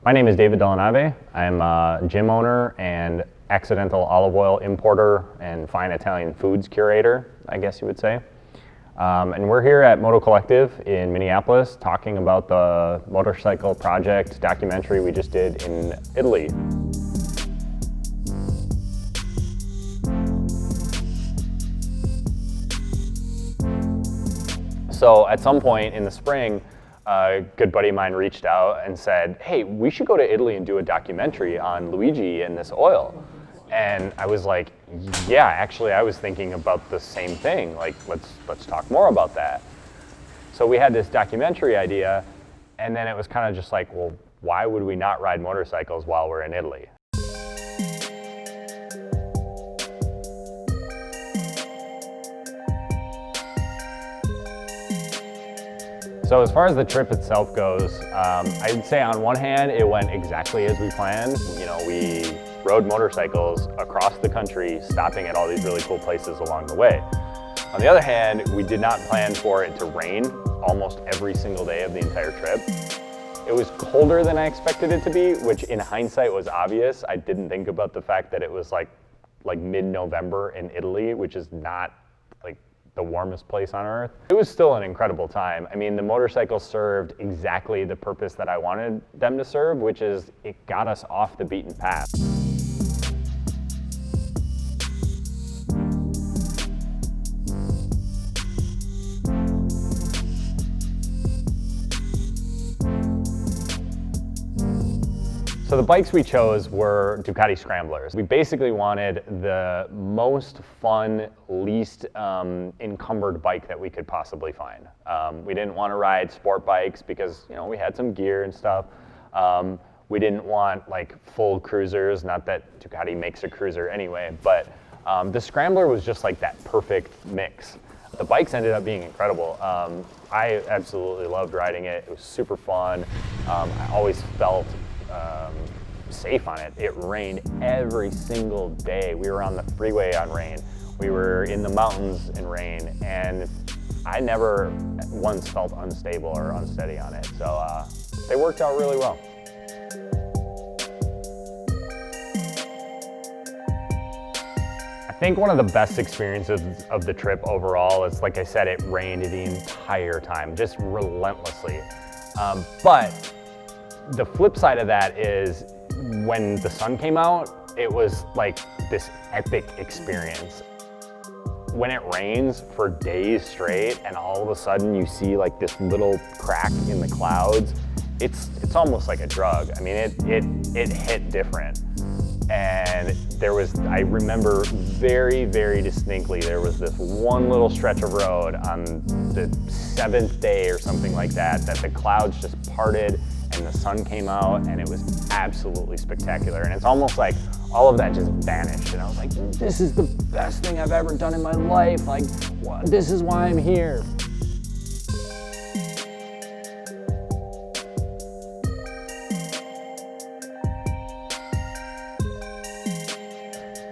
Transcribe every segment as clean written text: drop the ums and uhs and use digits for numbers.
My name is David Dellanave. I'm a gym owner and accidental olive oil importer and fine Italian foods curator, I guess you would say. And we're here at Moto Collective in Minneapolis talking about the motorcycle project documentary we just did in Italy. So at some point in the spring, a good buddy of mine reached out and said, hey, we should go to Italy and do a documentary on Luigi and this oil. And I was like, yeah, actually I was thinking about the same thing. Like, let's talk more about that. So we had this documentary idea, and then it was kind of just like, well, why would we not ride motorcycles while we're in Italy? So as far as the trip itself goes, I'd say on one hand, it went exactly as we planned. You know, we rode motorcycles across the country, stopping at all these really cool places along the way. On the other hand, we did not plan for it to rain almost every single day of the entire trip. It was colder than I expected it to be, which in hindsight was obvious. I didn't think about the fact that it was like mid-November in Italy, which is not like the warmest place on earth. It was still an incredible time. I mean, the motorcycles served exactly the purpose that I wanted them to serve, which is it got us off the beaten path. So the bikes we chose were Ducati Scramblers. We basically wanted the most fun, least encumbered bike that we could possibly find. We didn't want to ride sport bikes because, you know, we had some gear and stuff. We didn't want like full cruisers, not that Ducati makes a cruiser anyway, but the Scrambler was just like that perfect mix. The bikes ended up being incredible. I absolutely loved riding it. It was super fun. I always felt safe on it. It rained every single day. We were on the freeway on rain. We were in the mountains in rain, and I never once felt unstable or unsteady on it. So they worked out really well. I think one of the best experiences of the trip overall is, like I said, it rained the entire time, just relentlessly. But the flip side of that is when the sun came out, it was like this epic experience. When it rains for days straight and all of a sudden you see like this little crack in the clouds, it's almost like a drug. I mean, it hit different. And I remember very, very distinctly, there was this one little stretch of road on the 7th day or something like that the clouds just parted and the sun came out, and it was absolutely spectacular. And it's almost like all of that just vanished. And I was like, this is the best thing I've ever done in my life. Like, this is why I'm here.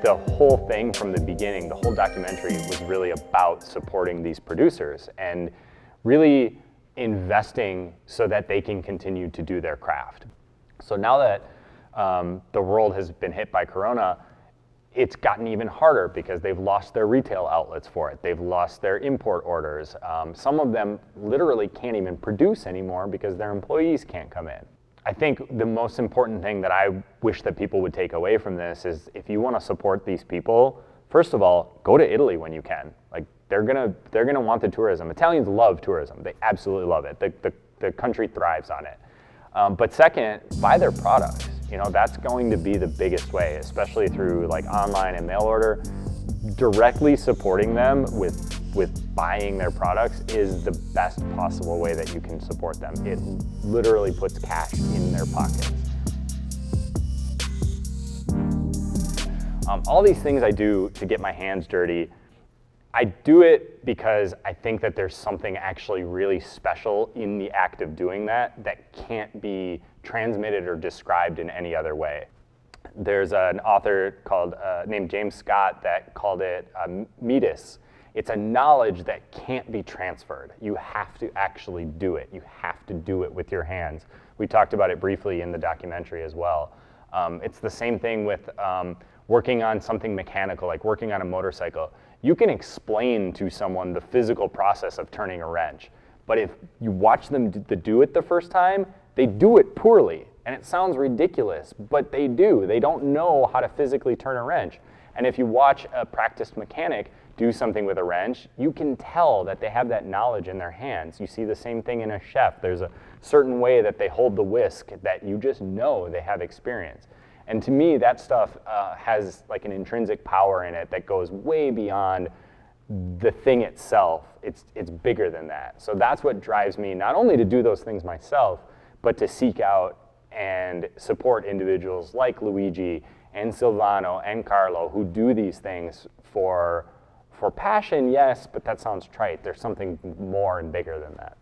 The whole thing from the beginning, the whole documentary was really about supporting these producers and really investing so that they can continue to do their craft. So now that the world has been hit by Corona, it's gotten even harder because they've lost their retail outlets for it. They've lost their import orders. Some of them literally can't even produce anymore because their employees can't come in. I think the most important thing that I wish that people would take away from this is if you want to support these people, first of all, go to Italy when you can. Like, they're gonna want the tourism. Italians love tourism. They absolutely love it. The country thrives on it. But second, buy their products. You know, that's going to be the biggest way, especially through like online and mail order. Directly supporting them with buying their products is the best possible way that you can support them. It literally puts cash in their pockets. All these things I do to get my hands dirty, I do it because I think that there's something actually really special in the act of doing that can't be transmitted or described in any other way. There's an author named James Scott that called it Midas, It's a knowledge that can't be transferred. You have to actually do it. You have to do it with your hands. We talked about it briefly in the documentary as well. It's the same thing with working on something mechanical, like working on a motorcycle. You can explain to someone the physical process of turning a wrench, but if you watch them do it the first time, they do it poorly. And it sounds ridiculous, but they do. They don't know how to physically turn a wrench. And if you watch a practiced mechanic do something with a wrench, you can tell that they have that knowledge in their hands. You see the same thing in a chef. There's a certain way that they hold the whisk that you just know they have experience. And to me, that stuff has like an intrinsic power in it that goes way beyond the thing itself. It's bigger than that. So that's what drives me, not only to do those things myself, but to seek out and support individuals like Luigi and Silvano and Carlo who do these things for passion, yes, but that sounds trite. There's something more and bigger than that.